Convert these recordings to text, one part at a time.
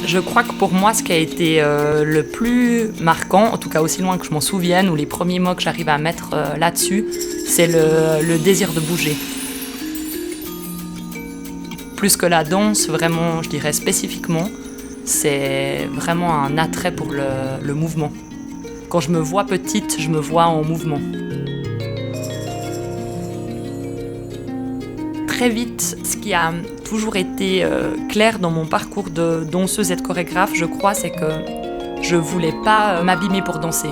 Je crois que pour moi, ce qui a été le plus marquant, en tout cas aussi loin que je m'en souvienne, ou les premiers mots que j'arrive à mettre là-dessus, c'est le désir de bouger. Plus que la danse, vraiment, je dirais spécifiquement, c'est vraiment un attrait pour le mouvement. Quand je me vois petite, je me vois en mouvement. Très vite, ce qui a toujours été clair dans mon parcours de danseuse et de chorégraphe, je crois, c'est que je voulais pas m'abîmer pour danser.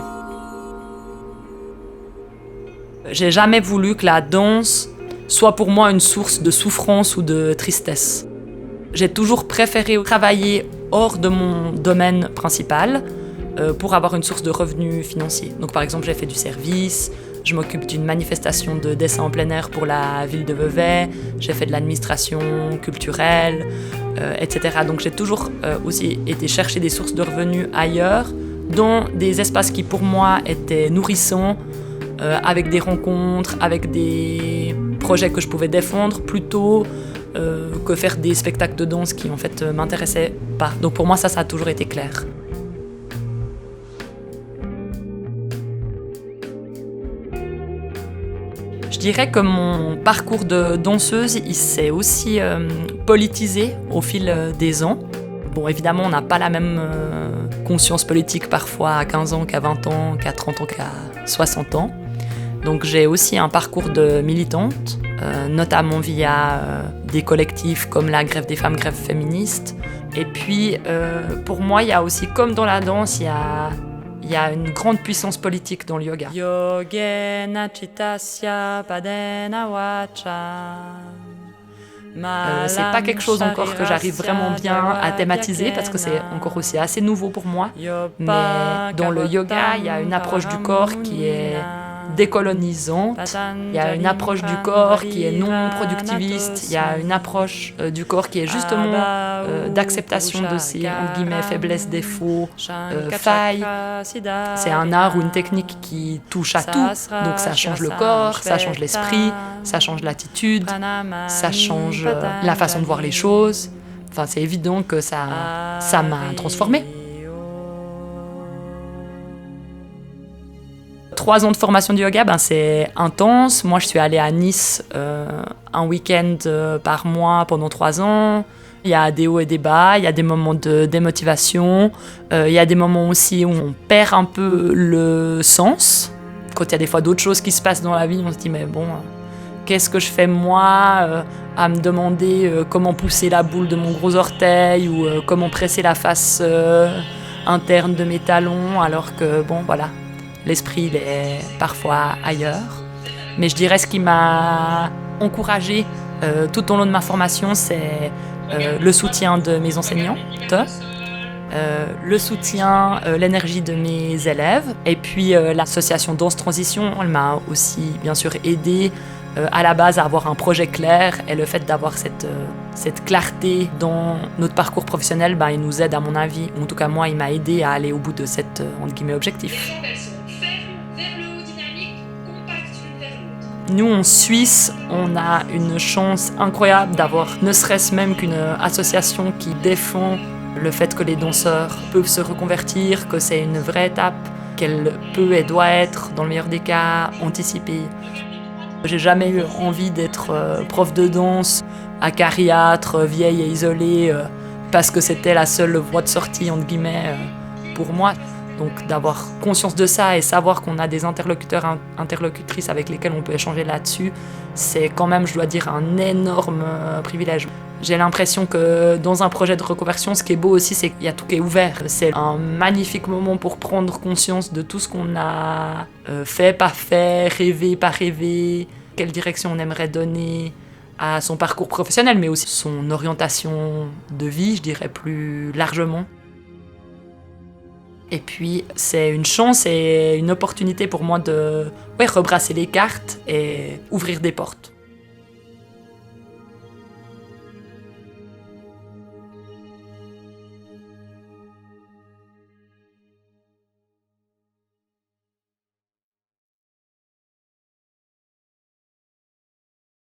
J'ai jamais voulu que la danse soit pour moi une source de souffrance ou de tristesse. J'ai toujours préféré travailler hors de mon domaine principal pour avoir une source de revenus financiers. Donc par exemple, j'ai fait du service, je m'occupe d'une manifestation de dessin en plein air pour la ville de Vevey, j'ai fait de l'administration culturelle, etc. Donc j'ai toujours aussi été chercher des sources de revenus ailleurs, dans des espaces qui pour moi étaient nourrissants, avec des rencontres, avec des projets que je pouvais défendre, plutôt que faire des spectacles de danse qui en fait m'intéressaient pas. Donc pour moi ça a toujours été clair. Je dirais que mon parcours de danseuse, il s'est aussi politisé au fil des ans. Bon, évidemment, on n'a pas la même conscience politique parfois à 15 ans qu'à 20 ans, qu'à 30 ans, qu'à 60 ans. Donc j'ai aussi un parcours de militante, notamment via des collectifs comme la Grève des femmes, Grève féministe. Et puis, pour moi, il y a aussi, comme dans la danse, il y a une grande puissance politique dans le yoga. Yogena chitasya padena wacha. C'est pas quelque chose encore que j'arrive vraiment bien à thématiser parce que c'est encore aussi assez nouveau pour moi. Mais dans le yoga, il y a une approche du corps qui est décolonisante, il y a une approche du corps qui est non productiviste, il y a une approche du corps qui est justement d'acceptation de ses entre guillemets, faiblesses, défauts, failles. C'est un art ou une technique qui touche à tout, donc ça change le corps, ça change l'esprit, ça change l'attitude, ça change la façon de voir les choses. Enfin, c'est évident que ça m'a transformée. 3 ans de formation de yoga, c'est intense. Moi, je suis allée à Nice un week-end par mois pendant 3 ans. Il y a des hauts et des bas, il y a des moments de démotivation. Il y a des moments aussi où on perd un peu le sens. Quand il y a des fois d'autres choses qui se passent dans la vie, on se dit, mais bon, qu'est-ce que je fais moi à me demander comment pousser la boule de mon gros orteil ou comment presser la face interne de mes talons, alors que, bon, voilà. L'esprit, il est parfois ailleurs. Mais je dirais ce qui m'a encouragée tout au long de ma formation, c'est le soutien de mes enseignantes, le soutien, l'énergie de mes élèves. Et puis l'association Danse Transition, elle m'a aussi bien sûr aidée à la base à avoir un projet clair. Et le fait d'avoir cette clarté dans notre parcours professionnel, il nous aide à mon avis, ou en tout cas moi, il m'a aidé à aller au bout de cet entre guillemets, objectif. Nous, en Suisse, on a une chance incroyable d'avoir ne serait-ce même qu'une association qui défend le fait que les danseurs peuvent se reconvertir, que c'est une vraie étape, qu'elle peut et doit être, dans le meilleur des cas, anticipée. J'ai jamais eu envie d'être prof de danse, acariâtre, vieille et isolée, parce que c'était la seule voie de sortie, entre guillemets, pour moi. Donc d'avoir conscience de ça et savoir qu'on a des interlocuteurs, interlocutrices avec lesquels on peut échanger là-dessus, c'est quand même, je dois dire, un énorme privilège. J'ai l'impression que dans un projet de reconversion, ce qui est beau aussi, c'est qu'il y a tout qui est ouvert. C'est un magnifique moment pour prendre conscience de tout ce qu'on a fait, pas fait, rêvé, pas rêvé, quelle direction on aimerait donner à son parcours professionnel, mais aussi son orientation de vie, je dirais plus largement. Et puis, c'est une chance et une opportunité pour moi de rebrasser les cartes et ouvrir des portes.